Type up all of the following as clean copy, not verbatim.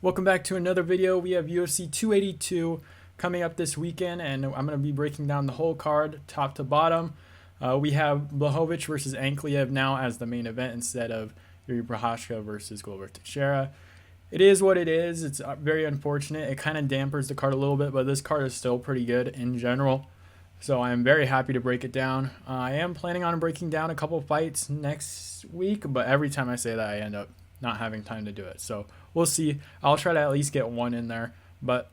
Welcome back to another video. We have UFC 282 coming up this weekend, and I'm going to be breaking down the whole card, top to bottom. We have Blachowicz versus Ankalaev now as the main event instead of Yuri Prochazka versus Glover Teixeira. It is what it is. It's very unfortunate. It kind of dampers the card a little bit, but this card is still pretty good in general. So I am very happy to break it down. I am planning on breaking down a couple fights next week, but every time I say that, I end up not having time to do it. So we'll see. I'll try to at least get one in there. But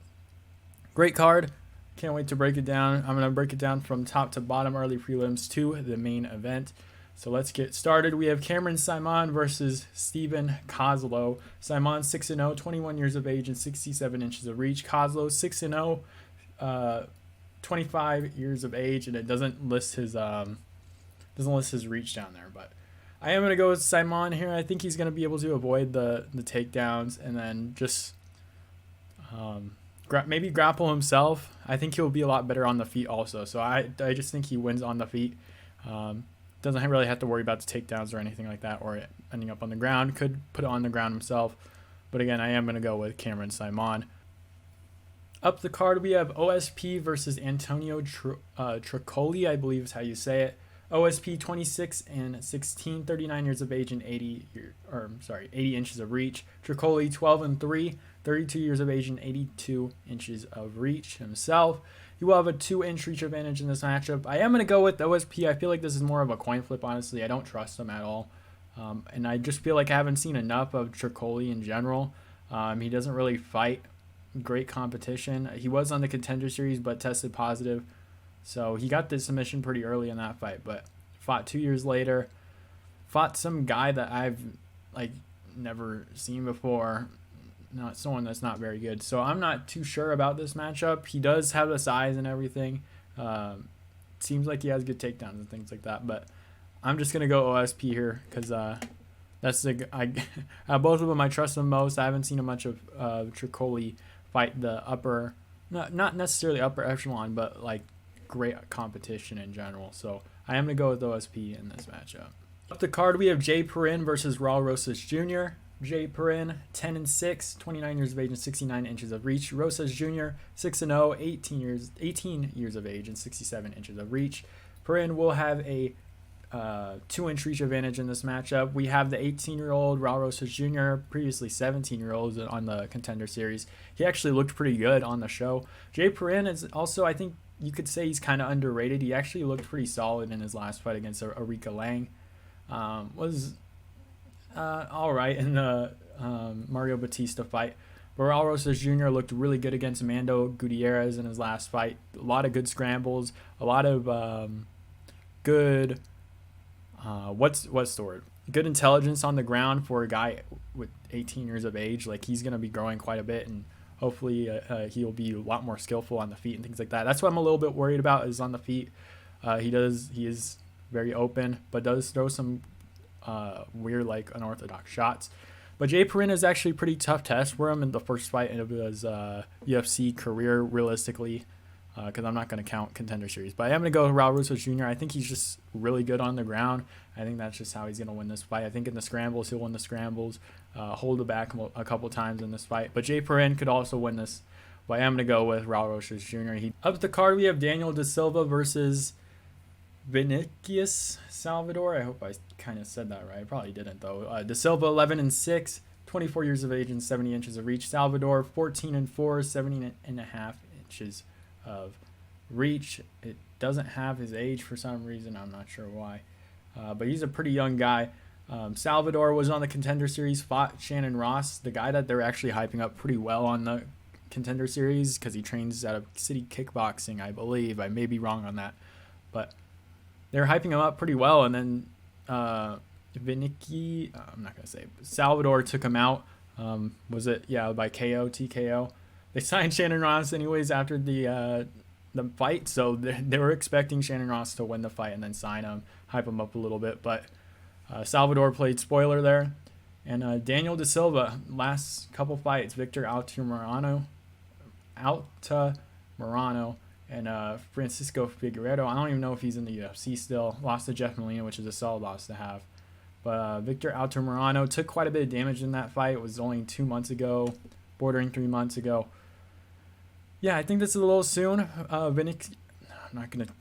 great card. Can't wait to break it down. I'm going to break it down from top to bottom, early prelims to the main event. So let's get started. We have Saaiman versus Steven Koslow. Saaiman 6-0, 21 years of age and 67 inches of reach. Koslow 6-0, 25 years of age, and it doesn't list his reach down there, but I am going to go with Saaiman here. I think he's going to be able to avoid the takedowns and then just maybe grapple himself. I think he'll be a lot better on the feet also. So I just think he wins on the feet. Doesn't really have to worry about the takedowns or anything like that, or ending up on the ground. Could put it on the ground himself. But again, I am going to go with Saaiman. Up the card, we have OSP versus Antonio Trocoli, I believe is how you say it. OSP 26 and 16, 39 years of age and 80 inches of reach. Trocoli 12 and 3, 32 years of age and 82 inches of reach himself. He will have a 2-inch reach advantage in this matchup. I am going to go with OSP. I feel like this is more of a coin flip, honestly. I don't trust him at all. And I just feel like I haven't seen enough of Trocoli in general. He doesn't really fight great competition. He was on the Contender Series but tested positive. So he got the submission pretty early in that fight, but fought 2 years later. Fought some guy that I've never seen before. Not someone that's not very good. So I'm not too sure about this matchup. He does have the size and everything. Seems like he has good takedowns and things like that. But I'm just gonna go OSP here because that's both of them I trust them most. I haven't seen much of Trocoli fight the upper, not necessarily upper echelon, but great competition in general. So I am going to go with OSP in this matchup. Up the card, we have Perrin versus Raul Rosas Jr. Perrin 10 and 6, 29 years of age and 69 inches of reach. Rosas Jr. 6-0, 18 years of age and 67 inches of reach. Perrin will have a 2-inch reach advantage in this matchup. We have the 18-year-old Raul Rosas Jr., previously 17-year-old on the Contender Series. He actually looked pretty good on the show. Perrin is also, I think you could say he's kind of underrated. He actually looked pretty solid in his last fight against Erika Lang. Was all right in the Mario Batista fight. But Raul Rosas Jr. looked really good against Mando Gutierrez in his last fight. A lot of good scrambles. A lot of good... what's the word? Good intelligence on the ground for a guy with 18 years of age. He's going to be growing quite a bit, and hopefully he'll be a lot more skillful on the feet and things like that. That's what I'm a little bit worried about is on the feet. He is very open, but does throw some weird, unorthodox shots. But Perrin is actually a pretty tough test for him in the first fight of his UFC career, realistically, because I'm not going to count Contender Series. But I am going to go with Raul Rosas Jr. I think he's just really good on the ground. I think that's just how he's going to win this fight. I think in the scrambles, he'll win the scrambles, hold it back a couple times in this fight. But Perrin could also win this. But I am going to go with Raul Rosas Jr. Up the card, we have Daniel Da Silva versus Vinicius Salvador. I hope I kind of said that right. I probably didn't, though. Da Silva 11 and 6, 24 years of age and 70 inches of reach. Salvador 14 and 4, 70 and a half inches of reach. It doesn't have his age for some reason. I'm not sure why. But he's a pretty young guy. Salvador was on the Contender Series, fought Shannon Ross, the guy that they're actually hyping up pretty well on the Contender Series because he trains out of City Kickboxing, I believe. I may be wrong on that. But they're hyping him up pretty well. And then I'm not going to say, Salvador took him out. Was it? Yeah, by TKO. They signed Shannon Ross anyways after the fight, so they were expecting Shannon Ross to win the fight and then sign him, hype him up a little bit. But Salvador played spoiler there. And Daniel Da Silva, last couple fights, Victor Altamirano, and Francisco Figueiredo. I don't even know if he's in the UFC still. Lost to Jeff Molina, which is a solid loss to have. But Victor Altamirano took quite a bit of damage in that fight. It was only 2 months ago. bordering 3 months ago. Yeah, I think this is a little soon.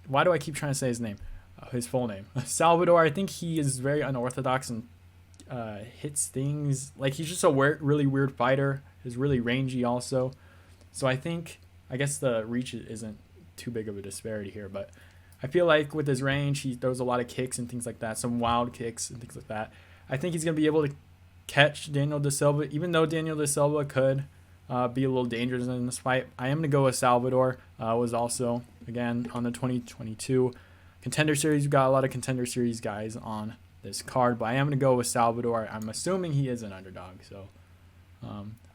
Why do I keep trying to say his name? His full name. Salvador, I think he is very unorthodox and hits things. Like, he's just a really weird fighter. He's really rangy also. So I guess the reach isn't too big of a disparity here. But I feel like with his range, he throws a lot of kicks and things like that. Some wild kicks and things like that. I think he's going to be able to catch Daniel Da Silva. Even though Daniel Da Silva could be a little dangerous in this fight, I am going to go with Salvador. Was also, again, on the 2022 Contender Series. We've got a lot of Contender Series guys on this card, but I am going to go with Salvador. I'm assuming he is an underdog, so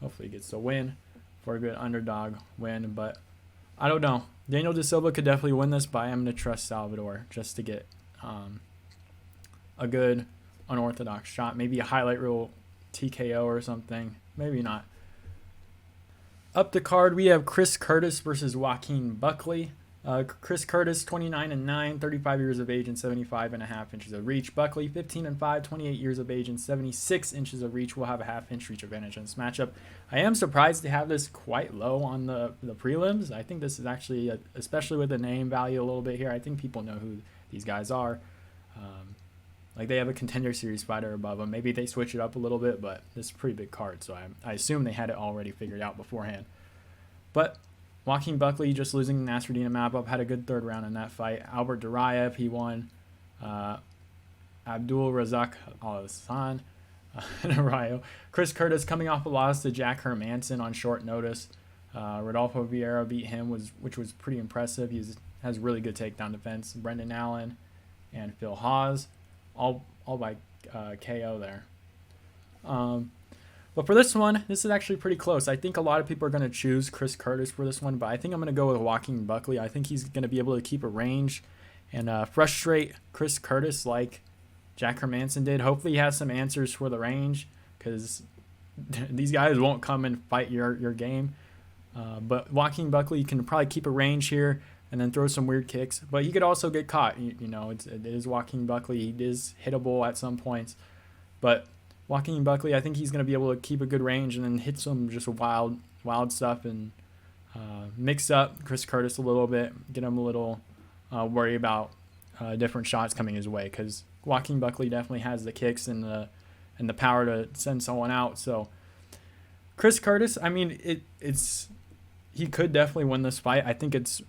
hopefully he gets the win for a good underdog win, but I don't know. Daniel Da Silva could definitely win this, but I am going to trust Salvador just to get a good unorthodox shot. Maybe a highlight reel TKO or something. Maybe not. Up the card, we have Chris Curtis versus Joaquin Buckley. Chris Curtis, 29-9, 35 years of age and 75.5 inches of reach. Buckley, 15-5, 28 years of age and 76 inches of reach. Will have a half-inch reach advantage in this matchup. I am surprised to have this quite low on the prelims. I think this is actually, especially with the name value a little bit here, I think people know who these guys are. Like, they have a Contender Series fighter above them. Maybe they switch it up a little bit, but this is a pretty big card, so I assume they had it already figured out beforehand. But Joaquin Buckley just losing the Nasruddin Imavov, had a good third round in that fight. Albert Duraev, he won. Abdul Razak Al-Hassan, Raul. Chris Curtis coming off a loss to Jack Hermanson on short notice. Rodolfo Vieira beat him, which was pretty impressive. He has really good takedown defense. Brendan Allen and Phil Hawes, all by KO there. But for this one, this is actually pretty close. I think a lot of people are going to choose Chris Curtis for this one, but I think I'm going to go with Joaquin Buckley. I think he's going to be able to keep a range and frustrate Chris Curtis like Jack Hermanson did. Hopefully he has some answers for the range, because these guys won't come and fight your game. But Joaquin Buckley can probably keep a range here and then throw some weird kicks. But he could also get caught. You know, it is Joaquin Buckley. He is hittable at some points. But Joaquin Buckley, I think he's going to be able to keep a good range and then hit some just wild stuff and mix up Chris Curtis a little bit, get him a little worry about different shots coming his way, because Joaquin Buckley definitely has the kicks and the power to send someone out. So Chris Curtis, I mean, he could definitely win this fight. I think it's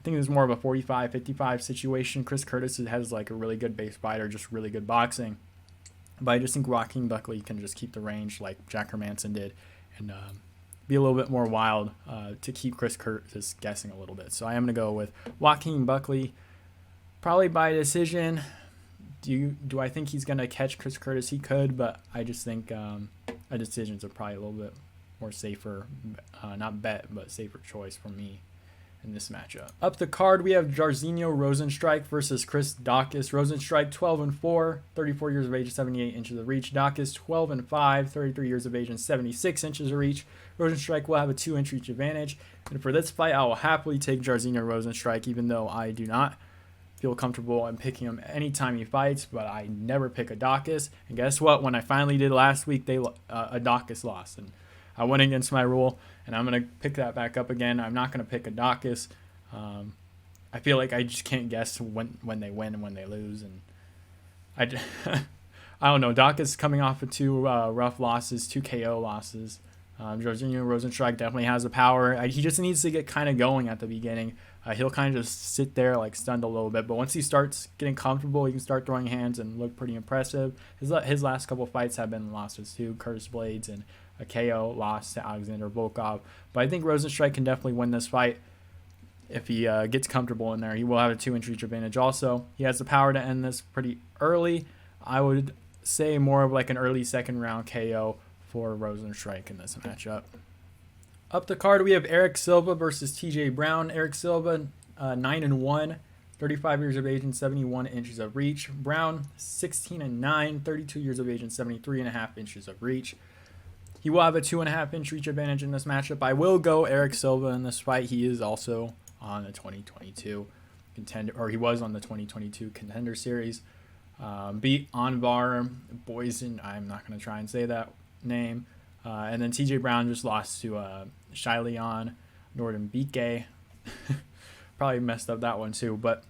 more of a 45-55 situation. Chris Curtis has like a really good base fighter, just really good boxing. But I just think Joaquin Buckley can just keep the range like Jack Hermanson did and be a little bit more wild to keep Chris Curtis guessing a little bit. So I am going to go with Joaquin Buckley, probably by decision. Do I think he's going to catch Chris Curtis? He could, but I just think a decisions are probably a little bit more safer, not bet, but safer choice for me in this matchup. Up the card, we have Jairzinho ROzenstruik versus Chris Daukaus. ROzenstruik 12-4, 34 years of age, 78 inches of reach. Daukaus 12-5, 33 years of age and 76 inches of reach. ROzenstruik will have a 2-inch reach advantage. And for this fight, I will happily take Jairzinho ROzenstruik, even though I do not feel comfortable in picking him anytime he fights, but I never pick a Daukaus. And guess what? When I finally did last week, a Daukaus lost. And I went against my rule, and I'm going to pick that back up again. I'm not going to pick a Daukaus. I feel like I just can't guess when they win and when they lose. And I don't know. Daukaus coming off of 2 rough losses, 2 KO losses. Jairzinho ROzenstruik definitely has the power. He just needs to get kind of going at the beginning. He'll kind of just sit there like stunned a little bit. But once he starts getting comfortable, he can start throwing hands and look pretty impressive. His last couple fights have been losses to Curtis Blades and a KO loss to Alexander Volkov. But I think ROzenstruik can definitely win this fight if he gets comfortable in there. He will have a 2-inch reach advantage also. He has the power to end this pretty early. I would say more of like an early second round KO for ROzenstruik in this matchup. Up the card, we have Erik Silva versus TJ Brown. Erik Silva, 9-1, 35 years of age and 71 inches of reach. Brown, 16-9, 32 years of age and 73.5 inches of reach. He will have a 2.5-inch reach advantage in this matchup. I will go Erik Silva in this fight. He is also on the 2022 contender, or he was on the 2022 Contender Series. Beat Anvar Boysen. I'm not going to try and say that name. And then TJ Brown just lost to Shaileon Nordenbike. Probably messed up that one too. But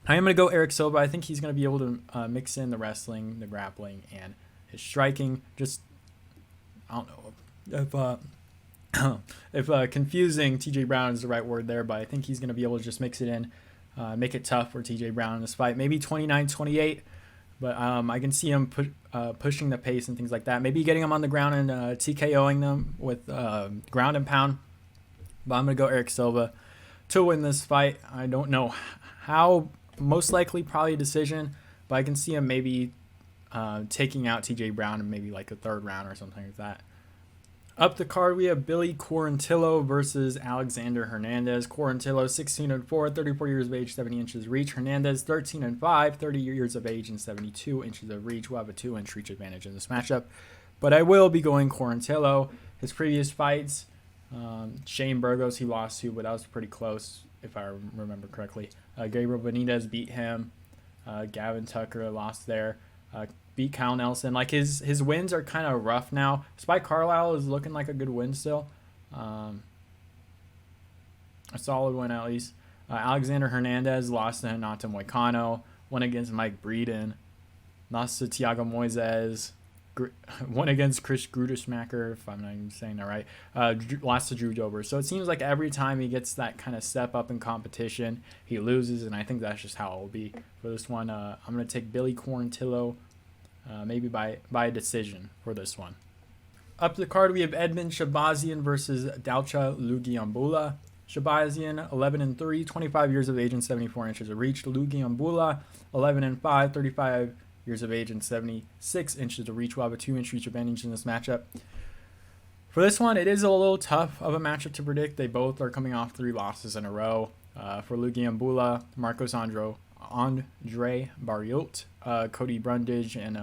I am going to go Erik Silva. I think he's going to be able to mix in the wrestling, the grappling, and his striking. Just, I don't know if confusing TJ Brown is the right word there, but I think he's going to be able to just mix it in, make it tough for TJ Brown in this fight. Maybe 29-28, but I can see him pushing the pace and things like that. Maybe getting him on the ground and TKOing them with ground and pound. But I'm going to go Erik Silva to win this fight. I don't know how, most likely probably a decision, but I can see him maybe taking out TJ Brown in maybe like a third round or something like that. Up the card, we have Billy Quarantillo versus Alexander Hernandez. Quarantillo, 16-4, 34 years of age, 70 inches reach. Hernandez, 13-5, 30 years of age and 72 inches of reach. We'll have a 2-inch reach advantage in this matchup. But I will be going Quarantillo. His previous fights, Shane Burgos he lost to, but that was pretty close if I remember correctly. Gabriel Benitez beat him. Gavin Tucker lost there. Beat Kyle Nelson. Like his wins are kind of rough now. Spike Carlisle is looking like a good win still. A solid win at least. Alexander Hernandez lost to Renato Moicano. Won against Mike Breeden. Lost to Thiago Moises. Won against Chris Grudesmacher, if I'm not even saying that right. Lost to Drew Dober. So it seems like every time he gets that kind of step up in competition, he loses, and I think that's just how it will be for this one. I'm going to take Billy Quarantillo, maybe by decision for this one. Up the card, we have Edmund Shabazian versus Dalcha Lugiambula. Shabazian, 11-3, 25 years of age and 74 inches of reach. Lugiambula, 11-5, 35 years of age and 76 inches of reach. We'll have a 2-inch reach advantage in this matchup. For this one, it is a little tough of a matchup to predict. They both are coming off 3 losses in a row. For Lugiambula, Marcos Andre Barriot, Cody Brundage, and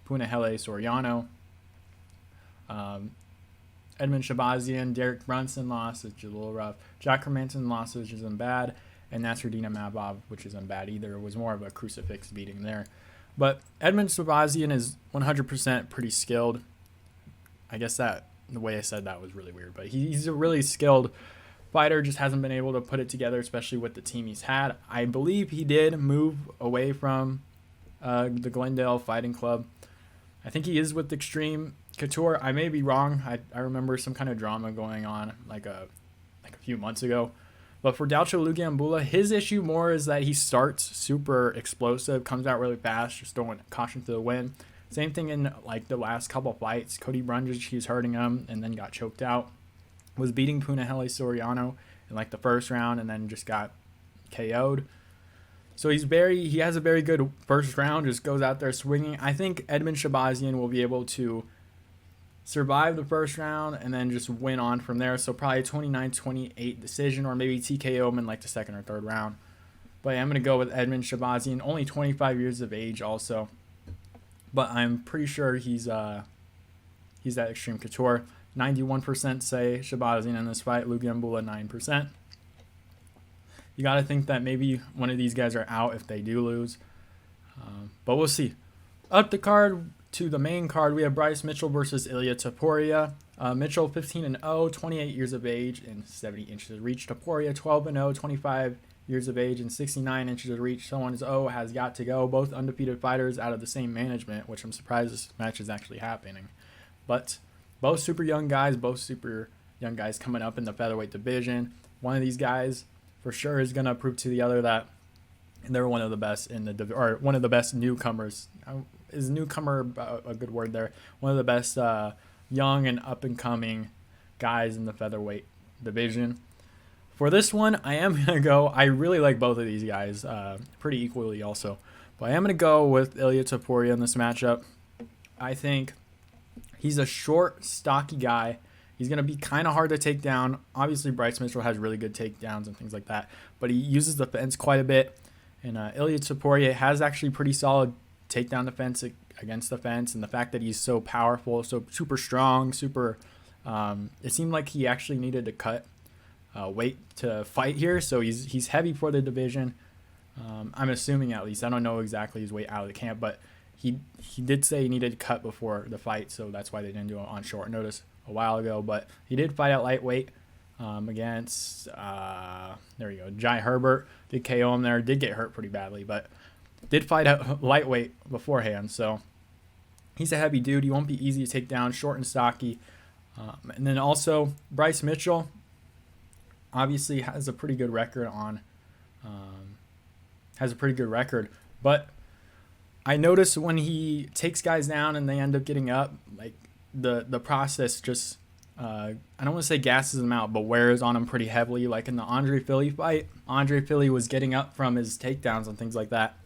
Punahele Soriano. Edmund Shabazian, Derek Brunson lost, which is a little rough. Jack Hermanson lost, which isn't bad. And Nasruddin Mabov, which isn't bad either. It was more of a crucifix beating there. But Edmund Shabazian is 100% pretty skilled. I guess that the way I said that was really weird. But he's a really skilled fighter, just hasn't been able to put it together, especially with the team he's had. I believe he did move away from the Glendale Fighting Club. I think he is with Extreme Couture. I may be wrong. I remember some kind of drama going on like a few months ago. But for Dalcha Lugiambula, his issue more is that he starts super explosive, comes out really fast, just throwing caution to the wind. Same thing in like the last couple of fights. Cody Brundage, he's hurting him and then got choked out. Was beating Punahele Soriano in like the first round and then just got KO'd. So he has a very good first round, just goes out there swinging. I think Edmund Shabazian will be able to survive the first round and then just win on from there. So probably a 29-28 decision, or maybe TKO him in like the second or third round. But I'm going to go with Edmund Shabazian, only 25 years of age also. But I'm pretty sure he's that Extreme Couture. 91% say Shabazian in this fight, Lugiambula 9%. You got to think that maybe one of these guys are out if they do lose. But we'll see. Up the card to the main card, we have Bryce Mitchell versus Ilia Topuria. Mitchell 15-0, 28 years of age and 70 inches of reach. Topuria 12-0, 25 years of age and 69 inches of reach. Someone's has got to go. Both undefeated fighters out of the same management, which I'm surprised this match is actually happening. But both super young guys coming up in the featherweight division. One of these guys for sure is going to prove to the other that they're one of the best one of the best newcomers. Is newcomer a good word there? One of the best young and up-and-coming guys in the featherweight division. For this one, I am going to go. I really like both of these guys pretty equally also. But I am going to go with Ilia Topuria in this matchup. I think he's a short, stocky guy. He's going to be kind of hard to take down. Obviously, Bryce Mitchell has really good takedowns and things like that. But he uses the fence quite a bit. And Ilia Topuria has actually pretty solid takedown defense against the fence. And the fact that he's so powerful, so super strong, it seemed like he actually needed to cut weight to fight here. So he's heavy for the division. I'm assuming, at least. I don't know exactly his weight out of the camp. But he did say he needed to cut before the fight. So that's why they didn't do it on short notice. a while ago, but he did fight at lightweight against, there we go, Jai Herbert. Did KO him there, did get hurt pretty badly, but did fight at lightweight beforehand. So he's a heavy dude. He won't be easy to take down, short and stocky. And then also Bryce Mitchell obviously has a pretty good record but I notice when he takes guys down and they end up getting up, like the process just I don't want to say gasses them out, but wears on them pretty heavily. Like in the Andre Fili fight, Andre Fili was getting up from his takedowns and things like that,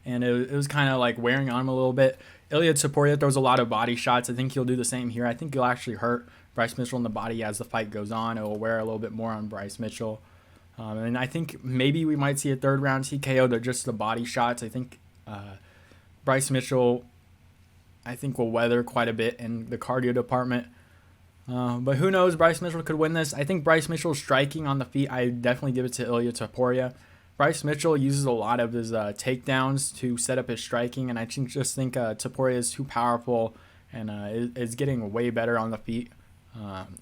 and it was kind of like wearing on him a little bit. Ilia Topuria throws a lot of body shots. I think he'll do the same here. I think he'll actually hurt Bryce Mitchell in the body as the fight goes on. It will wear a little bit more on Bryce Mitchell. And I think maybe we might see a third round TKO. They're just the body shots. I think Bryce Mitchell, I think, will weather quite a bit in the cardio department. But who knows? Bryce Mitchell could win this. I think Bryce Mitchell's striking on the feet, I definitely give it to Ilia Topuria. Bryce Mitchell uses a lot of his takedowns to set up his striking, and I just think Topuria is too powerful and is getting way better on the feet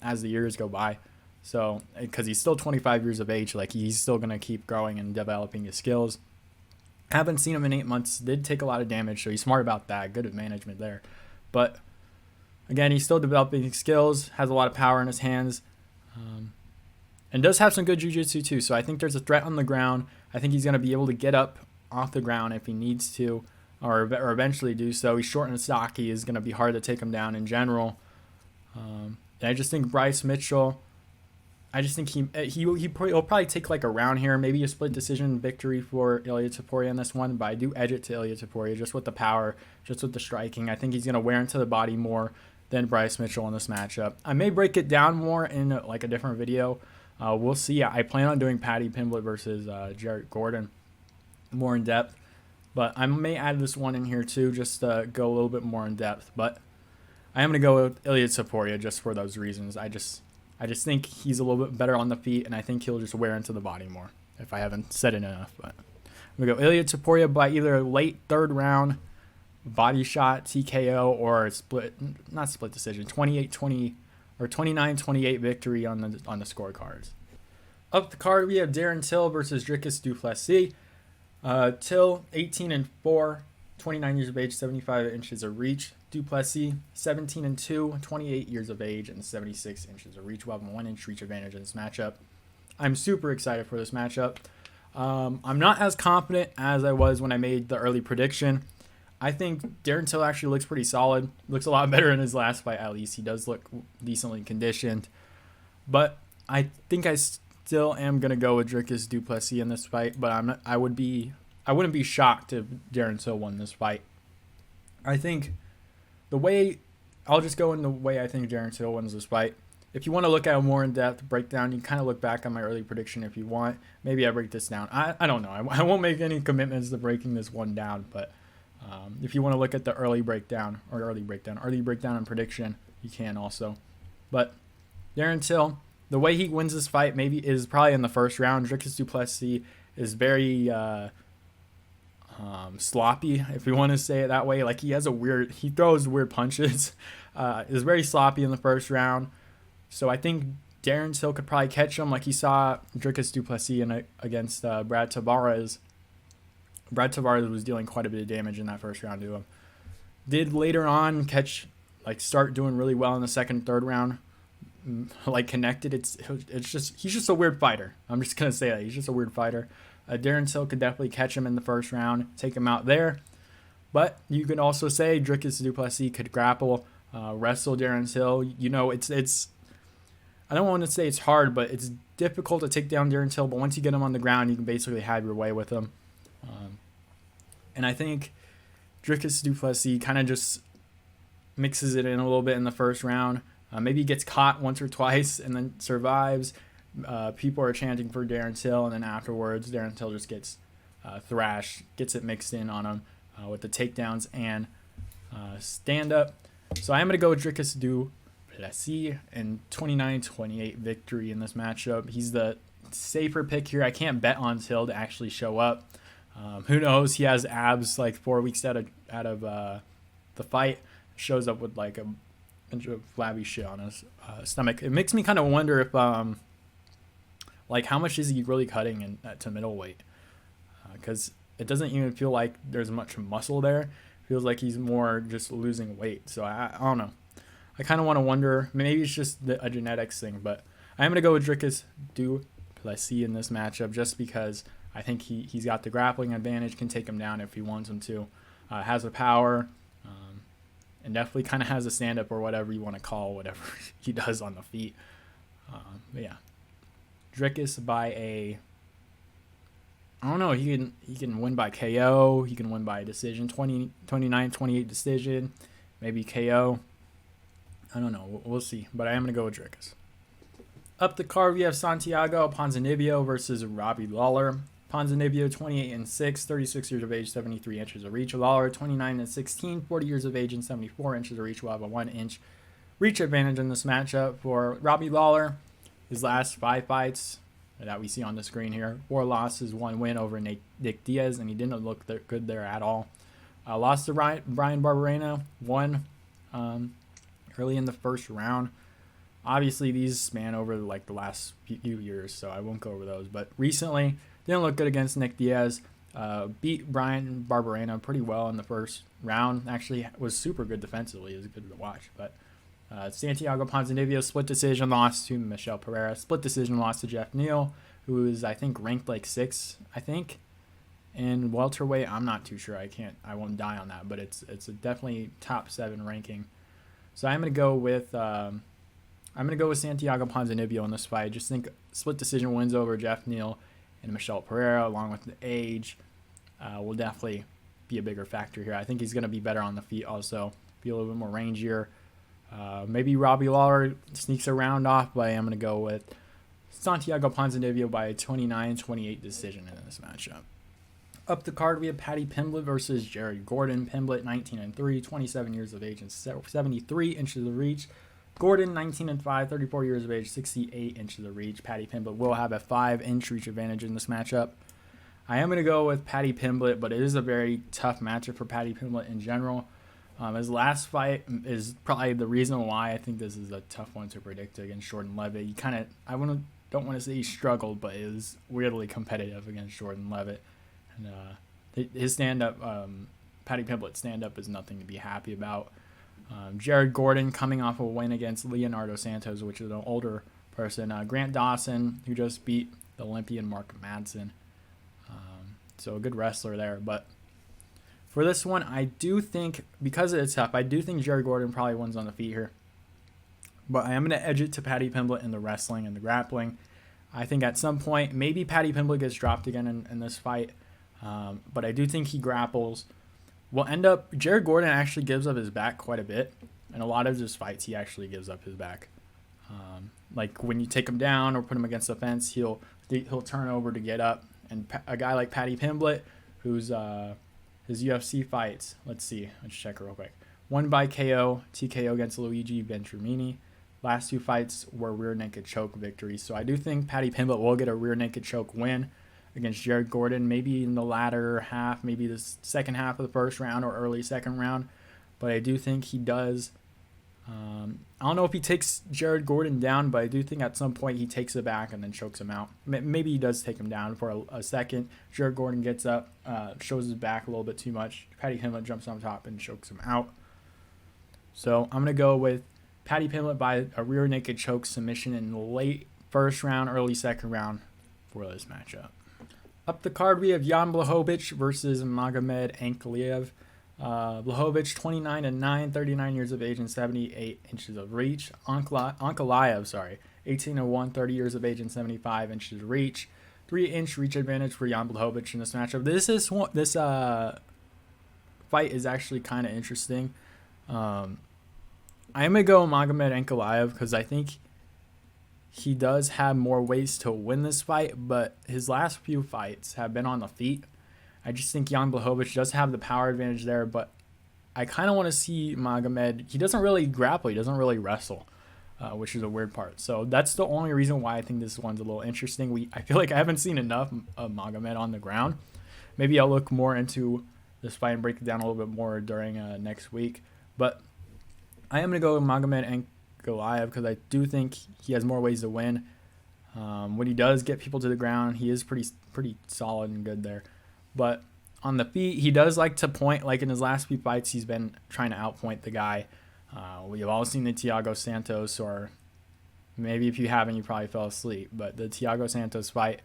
as the years go by. So, because he's still 25 years of age, like he's still going to keep growing and developing his skills. Haven't seen him in 8 months. Did take a lot of damage, so he's smart about that. Good at management there. But again, he's still developing his skills, has a lot of power in his hands, and does have some good jiu-jitsu too. So I think there's a threat on the ground. I think he's going to be able to get up off the ground if he needs to, or eventually do so. He's short and stocky. Is going to be hard to take him down in general. And I just think Bryce Mitchell, I just think he'll probably take like a round here, maybe a split decision victory for Ilia Topuria in this one, but I do edge it to Ilia Topuria just with the power, just with the striking. I think he's going to wear into the body more than Bryce Mitchell in this matchup. I may break it down more in like a different video. We'll see. I plan on doing Paddy Pimblett versus Jared Gordon more in depth, but I may add this one in here too, just to go a little bit more in depth. But I am going to go with Ilia Topuria just for those reasons. I just think he's a little bit better on the feet, and I think he'll just wear into the body more, if I haven't said it enough. But I'm going to go Ilia Topuria by either a late third round body shot, TKO, or not split decision, 28-20 or 29-28 victory on the scorecards. Up the card, we have Darren Till versus Dricus du Plessis. Till, 18-4, 29 years of age, 75 inches of reach. Du Plessis, 17-2, 28 years of age, and 76 inches of reach. We'll have a 1-inch reach advantage in this matchup. I'm super excited for this matchup. I'm not as confident as I was when I made the early prediction. I think Darren Till actually looks pretty solid. Looks a lot better in his last fight, at least. He does look decently conditioned. But I think I still am going to go with Dricus du Plessis in this fight, but I wouldn't be shocked if Darren Till won this fight. I think I'll just go in the way I think Darren Till wins this fight. If you want to look at a more in-depth breakdown, you can kind of look back on my early prediction if you want. Maybe I break this down. I don't know. I won't make any commitments to breaking this one down, but if you want to look at the early breakdown and prediction, you can also. But Darren Till, the way he wins this fight maybe is probably in the first round. Dricus du Plessis is very sloppy, if you want to say it that way. Like he throws weird punches. Is very sloppy in the first round. So I think Darren Till could probably catch him like he saw Dricus du Plessis against Brad Tavares. Brad Tavares was dealing quite a bit of damage in that first round to him. Did later on start doing really well in the second, third round. Like connected. He's just a weird fighter. I'm just gonna say that he's just a weird fighter. Darren Till could definitely catch him in the first round, take him out there. But you can also say Dricus du Plessis could grapple, wrestle Darren Till. You know, it's I don't want to say it's hard, but it's difficult to take down Darren Till. But once you get him on the ground, you can basically have your way with him. And I think Dricus du Plessis kind of just mixes it in a little bit in the first round. Maybe he gets caught once or twice and then survives. People are chanting for Darren Till, and then afterwards, Darren Till just gets thrashed, gets it mixed in on him with the takedowns and stand-up. So I'm going to go with Dricus du Plessis and 29-28 victory in this matchup. He's the safer pick here. I can't bet on Till to actually show up. Who knows? He has abs like 4 weeks out of the fight. Shows up with like a bunch of flabby shit on his stomach. It makes me kind of wonder if like how much is he really cutting to middleweight? Because it doesn't even feel like there's much muscle there. It feels like he's more just losing weight. So I don't know. I kind of want to wonder. Maybe it's just a genetics thing, but I am going to go with Dricus du Plessis in this matchup just because I think he's got the grappling advantage, can take him down if he wants him to. Has the power, and definitely kind of has a stand-up or whatever you want to call whatever he does on the feet. But yeah. Dricus by I don't know, he can win by KO, he can win by decision, 29-28 decision, maybe KO. I don't know, we'll see, but I am going to go with Dricus. Up the card, we have Santiago Ponzinibbio versus Robbie Lawler. Ponzinibbio, 28-6, 36 years of age, 73 inches of reach. Lawler, 29-16, 40 years of age and 74 inches of reach. Will have a 1-inch reach advantage in this matchup for Robbie Lawler. His last 5 fights that we see on the screen here, 4 losses, 1 win over Nick Diaz, and he didn't look good there at all. Lost to Brian Barberena, won early in the first round. Obviously, these span over like the last few years, so I won't go over those. But recently, didn't look good against Nick Diaz. Beat Brian Barberena pretty well in the first round. Actually, was super good defensively. It was good to watch, but. Santiago Ponzinibbio split decision loss to Michel Pereira. Split decision loss to Jeff Neal, who is I think ranked like 6. I think in welterweight. I'm not too sure. I won't die on that, but it's a definitely top 7 ranking. So I'm gonna go with Santiago Ponzinibbio in this fight. I just think split decision wins over Jeff Neal and Michel Pereira, along with the age, will definitely be a bigger factor here. I think he's gonna be better on the feet, also be a little bit more rangier. Maybe Robbie Lawler sneaks a round off, but I am going to go with Santiago Ponzinibbio by a 29-28 decision in this matchup. Up the card, we have Paddy Pimblett versus Jared Gordon. Pimblett, 19-3, 27 years of age and 73 inches of reach. Gordon, 19-5, 34 years of age, 68 inches of reach. Paddy Pimblett will have a 5-inch reach advantage in this matchup. I am going to go with Paddy Pimblett, but it is a very tough matchup for Paddy Pimblett in general. His last fight is probably the reason why I think this is a tough one to predict against Jordan Levitt. He kind of, don't want to say he struggled, but it was weirdly competitive against Jordan Levitt. And his stand-up, Paddy Pimblett's stand-up is nothing to be happy about. Jared Gordon coming off a win against Leonardo Santos, which is an older person. Grant Dawson, who just beat the Olympian Mark Madsen. So a good wrestler there, but for this one, I do think, because it's tough, I do think Jared Gordon probably wins on the feet here. But I am going to edge it to Paddy Pimblett in the wrestling and the grappling. I think at some point, maybe Paddy Pimblett gets dropped again in this fight. But I do think he grapples. Jared Gordon actually gives up his back quite a bit. In a lot of his fights, he actually gives up his back. Like when you take him down or put him against the fence, he'll turn over to get up. And a guy like Paddy Pimblett, who's... his UFC fights, let's check real quick. Won by KO, TKO against Luigi Venturini. Last 2 fights were rear naked choke victories. So I do think Paddy Pimblett will get a rear naked choke win against Jared Gordon, maybe in the latter half, maybe the second half of the first round or early second round. But I do think he does. I don't know if he takes Jared Gordon down, but I do think at some point he takes it back and then chokes him out. Maybe he does take him down for a second. Jared Gordon gets up, shows his back a little bit too much. Paddy Pimblett jumps on top and chokes him out. So I'm going to go with Paddy Pimblett by a rear naked choke submission in the late first round, early second round for this matchup. Up the card, we have Jan Blachowicz versus Magomed Ankalaev. Blachowicz, 29-9, 39 years of age and 78 inches of reach. Ankalaev, 18-1, 30 years of age and 75 inches of reach. 3-inch reach advantage for Jan Blachowicz in this matchup. This fight is actually kind of interesting. I'm going to go Magomed Ankalaev because I think he does have more ways to win this fight, but his last few fights have been on the feet. I just think Jan Blachowicz does have the power advantage there, but I kind of want to see Magomed. He doesn't really grapple. He doesn't really wrestle, which is a weird part. So that's the only reason why I think this one's a little interesting. I feel like I haven't seen enough of Magomed on the ground. Maybe I'll look more into this fight and break it down a little bit more during next week. But I am going to go with Magomed Ankalaev because I do think he has more ways to win. When he does get people to the ground, he is pretty solid and good there. But on the feet, he does like to point. Like in his last few fights, he's been trying to outpoint the guy. We've all seen the Thiago Santos, or maybe if you haven't, you probably fell asleep. But the Thiago Santos fight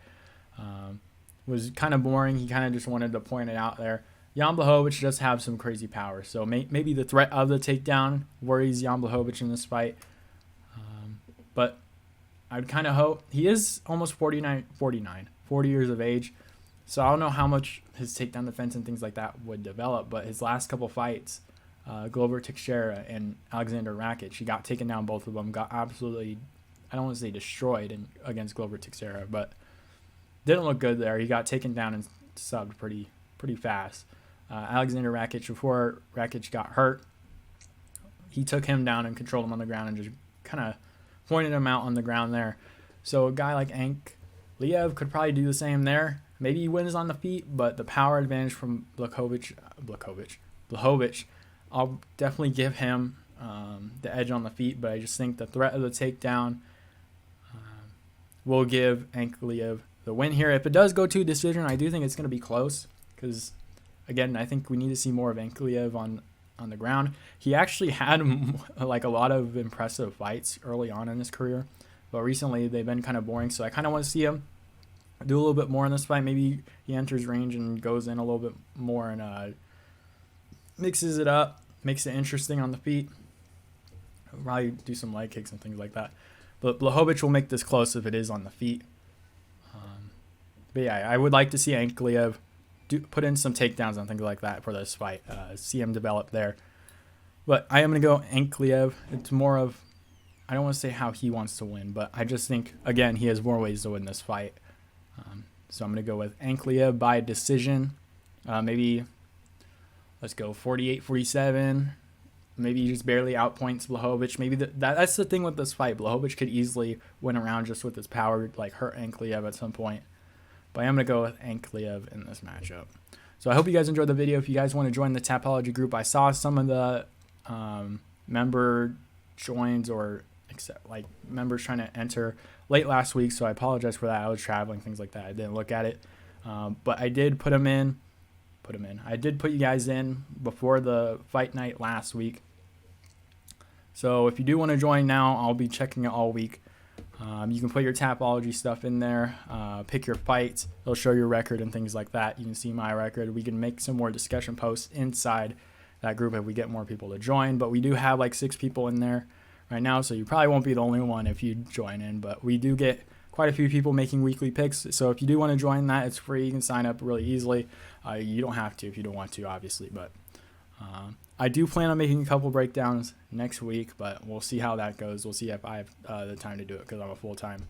was kind of boring. He kind of just wanted to point it out there. Jan Blachowicz does have some crazy power, so maybe the threat of the takedown worries Jan Blachowicz in this fight. But I'd kind of hope. He is almost 40 years of age, so I don't know how much his takedown defense and things like that would develop, but his last couple fights, Glover Teixeira and Alexander Rakic, he got taken down, both of them, got absolutely, I don't want to say destroyed against Glover Teixeira, but didn't look good there. He got taken down and subbed pretty fast. Alexander Rakic, before Rakic got hurt, he took him down and controlled him on the ground and just kind of pointed him out on the ground there. So a guy like Ankalaev could probably do the same there. Maybe he wins on the feet, but the power advantage from Blachowicz, I'll definitely give him the edge on the feet, but I just think the threat of the takedown will give Ankalaev the win here. If it does go to a decision, I do think it's going to be close because, again, I think we need to see more of Ankalaev on the ground. He actually had like a lot of impressive fights early on in his career, but recently they've been kind of boring, so I kind of want to see him do a little bit more in this fight. Maybe he enters range and goes in a little bit more and mixes it up, makes it interesting on the feet. He'll probably do some leg kicks and things like that. But Blachowicz will make this close if it is on the feet. But yeah, I would like to see Ankalaev put in some takedowns and things like that for this fight. See him develop there. But I am going to go Ankalaev. It's more of, I don't want to say how he wants to win, but I just think, again, he has more ways to win this fight. So I'm going to go with Ankalaev by decision. Maybe, let's go 48-47. Maybe he just barely outpoints Blachowicz. Maybe that's the thing with this fight. Blachowicz could easily win around just with his power, like hurt Ankalaev at some point. But I am going to go with Ankalaev in this matchup. So I hope you guys enjoyed the video. If you guys want to join the Tapology group, I saw some of the member joins or like members trying to enter late last week, so I apologize for that. I was traveling, things like that. I didn't look at it. But I did put them in. I did put you guys in before the fight night last week. So if you do want to join now, I'll be checking it all week. You can put your Tapology stuff in there, pick your fights. It'll show your record and things like that. You can see my record. We can make some more discussion posts inside that group if we get more people to join. But we do have like 6 people in there right now, so you probably won't be the only one if you join in. But we do get quite a few people making weekly picks. So if you do want to join that, it's free. You can sign up really easily. You don't have to if you don't want to, obviously. But I do plan on making a couple breakdowns next week, but we'll see how that goes. We'll see if I have the time to do it because I'm a full-time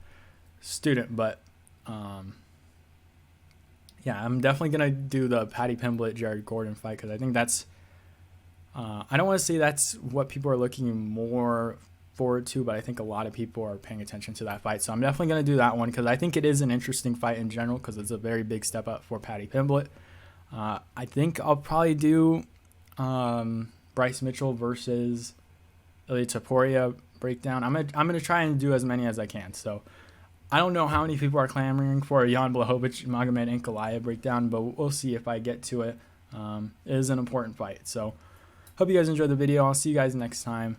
student. But yeah, I'm definitely going to do the Paddy Pimblett, Jared Gordon fight because I think that's I don't want to say that's what people are looking more forward to, but I think a lot of people are paying attention to that fight. So I'm definitely going to do that one because I think it is an interesting fight in general because it's a very big step up for Paddy Pimblett. I think I'll probably do Bryce Mitchell versus Ilia Topuria breakdown. I'm gonna try and do as many as I can. So I don't know how many people are clamoring for a Jan Blachowicz Magomed Ankalaev breakdown, but we'll see if I get to it. It is an important fight. So hope you guys enjoyed the video. I'll see you guys next time.